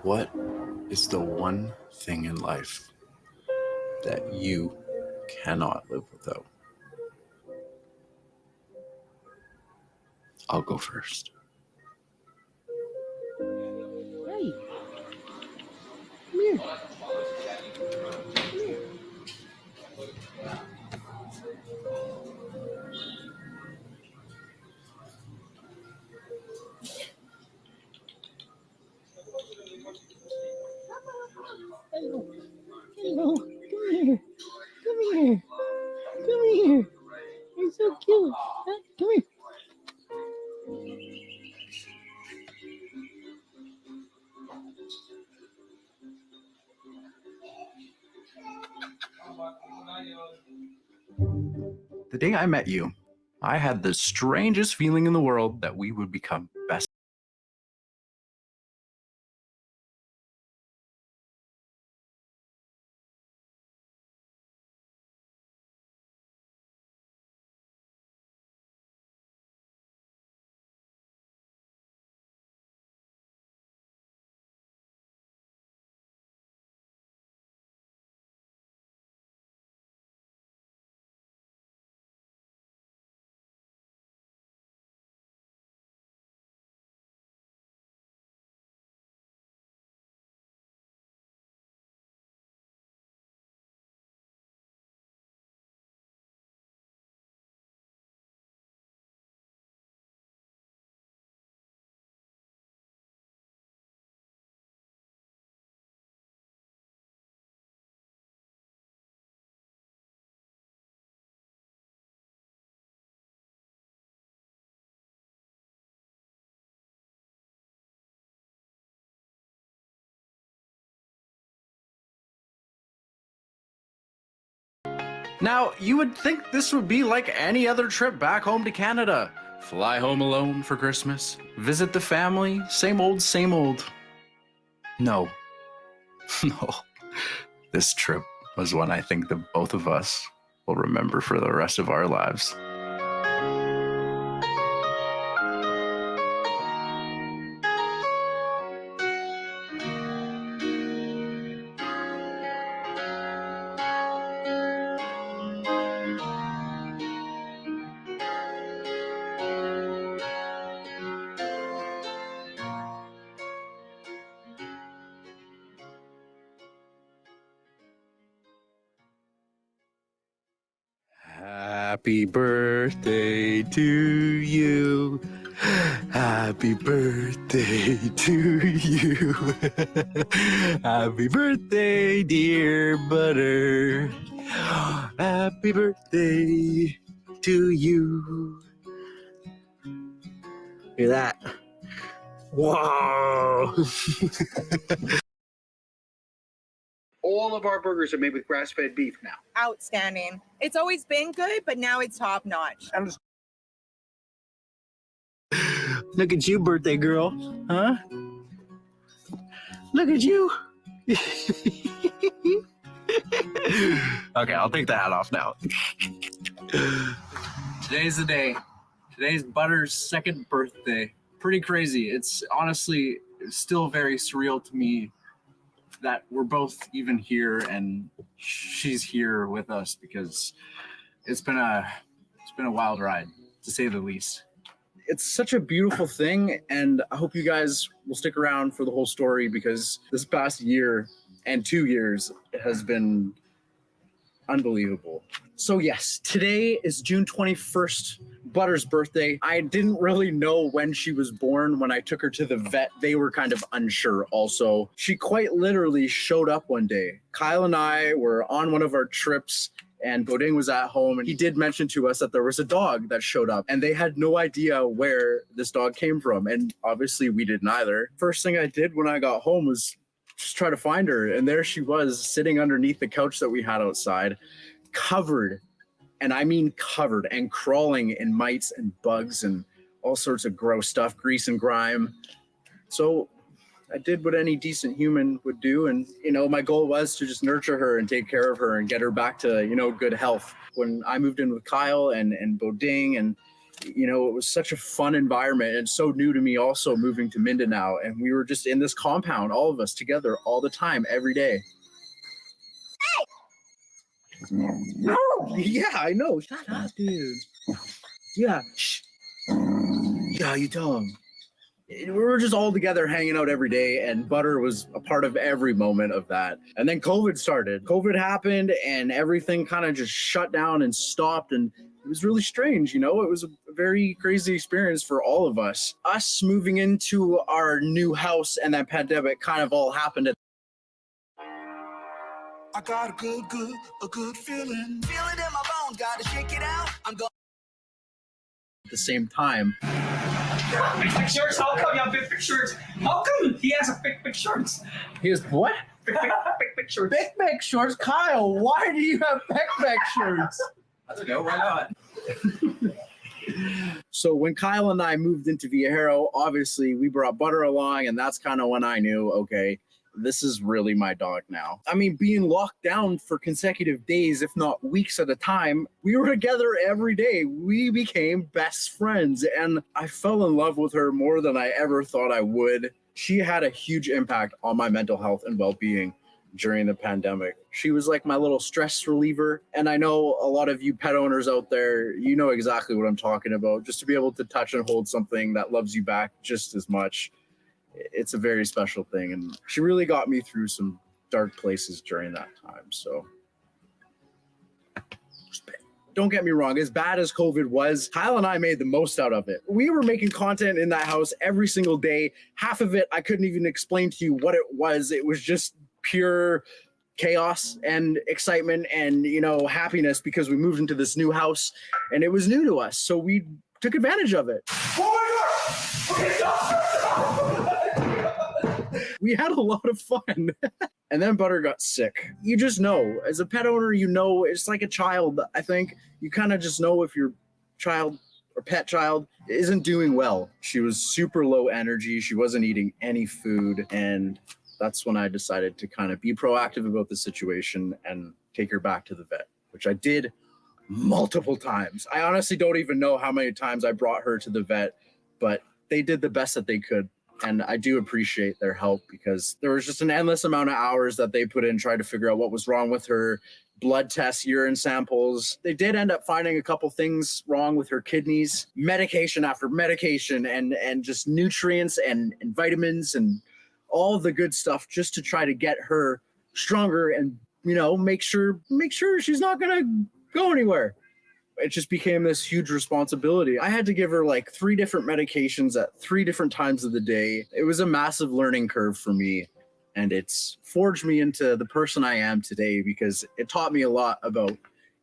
What is the one thing in life that you cannot live without? I'll go first. Hey, come here. Come here. Hello. Hello. Come here. Come here. Come here. You're so cute. Huh? Come here. The day I met you, I had the strangest feeling in the world that we would become best. Now, you would think this would be like any other trip back home to Canada. Fly home alone for Christmas, visit the family, same old, same old. No. No. This trip was one I think that both of us will remember for the rest of our lives. Happy birthday to you. Happy birthday to you. Happy birthday, dear Butter. Happy birthday to you. Look at that. Wow. All of our burgers are made with grass-fed beef now. Outstanding. It's always been good, but now it's top notch. Look at you, birthday girl. Huh? Look at you. Okay, I'll take the hat off now. Today's the day. Today's Butter's second birthday. Pretty crazy. It's honestly still very surreal to me that we're both even here and she's here with us, because it's been a wild ride, to say the least. it's such a beautiful thing, and I hope you guys will stick around for the whole story because this past year and 2 years has been unbelievable. So yes, today is June 21st, Butter's birthday. I didn't really know when she was born when I took her to the vet. They were kind of unsure also. She quite literally showed up one day. Kyle and I were on one of our trips and Boding was at home, and he did mention to us that there was a dog that showed up, and they had no idea where this dog came from, and obviously we didn't either. First thing I did when I got home was just try to find her, and there she was sitting underneath the couch that we had outside, covered, and I mean covered, and crawling in mites and bugs and all sorts of gross stuff, grease and grime. So I did what any decent human would do. And, you know, my goal was to just nurture her and take care of her and get her back to, you know, good health. When I moved in with Kyle and Boding, and, you know, it was such a fun environment and so new to me also moving to Mindanao. And we were just in this compound, all of us together all the time, every day. Yeah, I know. Shut up, dude. Yeah. Shh. Yeah, you tell him. We were just all together hanging out every day, and Butter was a part of every moment of that. And then COVID started. COVID happened and everything kind of just shut down and stopped, and it was really strange, you know? It was a very crazy experience for all of us. Us moving into our new house and that pandemic kind of all happened at I got a good feeling. Feel it in my bones, gotta shake it out. I'm going the same time. Big shorts? How come you have big shorts? How come he has a big shorts? He has what? Big shorts. Big shorts? Kyle, why do you have big shorts? I don't know, why not? So when Kyle and I moved into Viajero, obviously we brought Butter along, and that's kind of when I knew, okay, this is really my dog now. I mean, being locked down for consecutive days, if not weeks at a time, we were together every day. We became best friends, and I fell in love with her more than I ever thought I would. She had a huge impact on my mental health and well-being during the pandemic. She was like my little stress reliever. And I know a lot of you pet owners out there, you know exactly what I'm talking about. Just to be able to touch and hold something that loves you back just as much, it's a very special thing. And she really got me through some dark places during that time. So don't get me wrong, as bad as COVID was, Kyle and I made the most out of it. We were making content in that house every single day. Half of it, I couldn't even explain to you what it was. It was just pure chaos and excitement and, you know, happiness because we moved into this new house and it was new to us. So we took advantage of it. Oh my God! We had a lot of fun. And then Butter got sick. You just know, as a pet owner, you know, it's like a child. I think you kind of just know if your child or pet child isn't doing well. She was super low energy. She wasn't eating any food. And that's when I decided to kind of be proactive about the situation and take her back to the vet, which I did multiple times. I honestly don't even know how many times I brought her to the vet, but they did the best that they could. And I do appreciate their help because there was just an endless amount of hours that they put in trying to figure out what was wrong with her. Blood tests, urine samples. They did end up finding a couple things wrong with her kidneys, medication after medication, and just nutrients and vitamins and all the good stuff just to try to get her stronger and, you know, make sure she's not going to go anywhere. It just became this huge responsibility. I had to give her like 3 different medications at 3 different times of the day. It was a massive learning curve for me, and it's forged me into the person I am today because it taught me a lot about,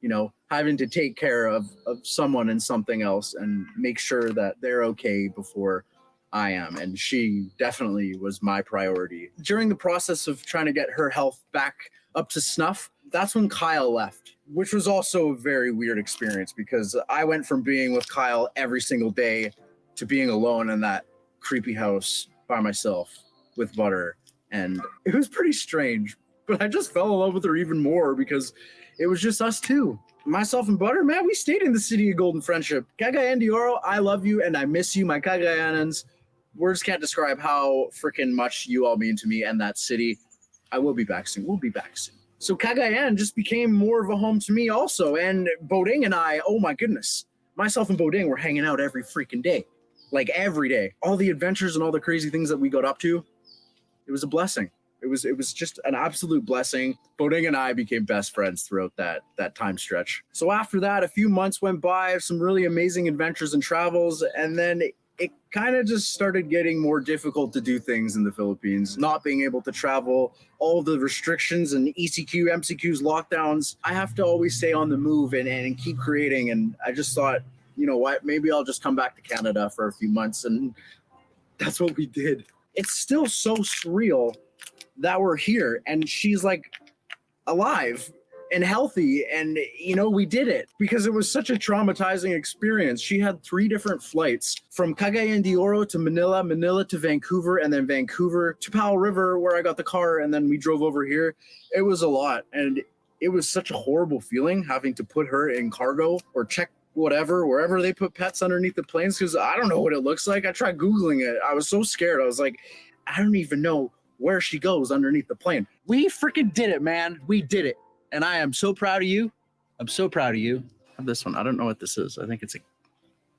you know, having to take care of someone and something else and make sure that they're okay before I am. And she definitely was my priority. During the process of trying to get her health back up to snuff, that's when Kyle left, which was also a very weird experience because I went from being with Kyle every single day to being alone in that creepy house by myself with Butter. And it was pretty strange, but I just fell in love with her even more because it was just us two. Myself and Butter, man, we stayed in the city of golden friendship. Cagayan de Oro, I love you and I miss you, my Cagayanans. Words can't describe how freaking much you all mean to me and that city. I will be back soon. We'll be back soon. So Cagayan just became more of a home to me also. And Boding and I, oh my goodness, myself and Boding were hanging out every freaking day. like every day. All the adventures and all the crazy things that we got up to, it was a blessing. It was just an absolute blessing. Boding and I became best friends throughout that time stretch. So after that, a few months went by, some really amazing adventures and travels, and then it kind of just started getting more difficult to do things in the Philippines, not being able to travel, all the restrictions and ECQ, MCQs, lockdowns. I have to always stay on the move and keep creating. And I just thought, you know what, maybe I'll just come back to Canada for a few months. And that's what we did. It's still so surreal that we're here and she's like alive and healthy, and you know, we did it because it was such a traumatizing experience. She had 3 different flights from Cagayan de Oro to Manila, Manila to Vancouver, and then Vancouver to Powell River where I got the car, and then we drove over here. It was a lot, and it was such a horrible feeling having to put her in cargo or check whatever, wherever they put pets underneath the planes, because I don't know what it looks like. I tried Googling it. I was so scared. I was like, I don't even know where she goes underneath the plane. We freaking did it, man. We did it. And I am so proud of you. I'm so proud of you. I have this one. I don't know what this is. I think it's a...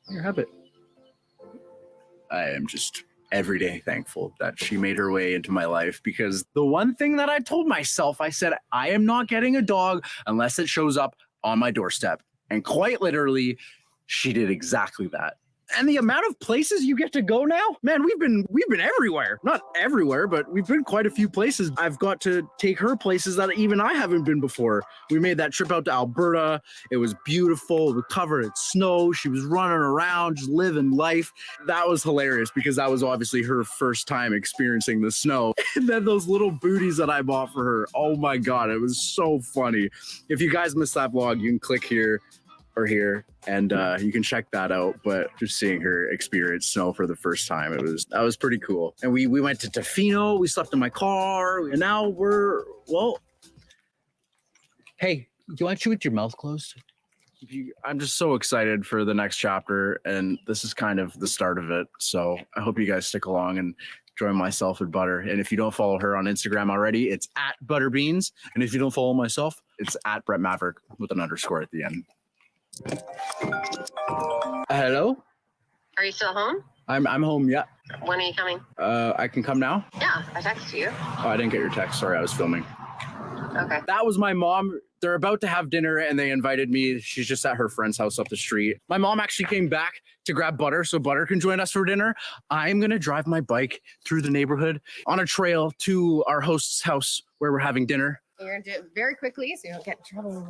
Here, have it. I am just every day thankful that she made her way into my life, because the one thing that I told myself, I said, I am not getting a dog unless it shows up on my doorstep. And quite literally, she did exactly that. And the amount of places you get to go now, man, we've been everywhere. Not everywhere, but we've been quite a few places. I've got to take her places that even I haven't been before. We made that trip out to Alberta. It was beautiful. It was covered in snow. She was running around, just living life. That was hilarious because that was obviously her first time experiencing the snow. And then those little booties that I bought for her. Oh my God, it was so funny. If you guys missed that vlog, you can click here or here and you can check that out. But just seeing her experience snow for the first time, that was pretty cool. And we went to Tofino, we slept in my car, and now well, hey, do you want to chew with your mouth closed? I'm just so excited for the next chapter, and this is kind of the start of it. So I hope you guys stick along and join myself and Butter. And if you don't follow her on Instagram already, it's @ButterBeans. And if you don't follow myself, it's @BrettMaverick with an underscore at the end. Hello? Are you still home? I'm home, yeah. When are you coming? I can come now? Yeah, I texted you. Oh, I didn't get your text. Sorry, I was filming. Okay. That was my mom. They're about to have dinner and they invited me. She's just at her friend's house up the street. My mom actually came back to grab Butter so Butter can join us for dinner. I'm going to drive my bike through the neighborhood on a trail to our host's house where we're having dinner. You're going to do it very quickly so you don't get in trouble.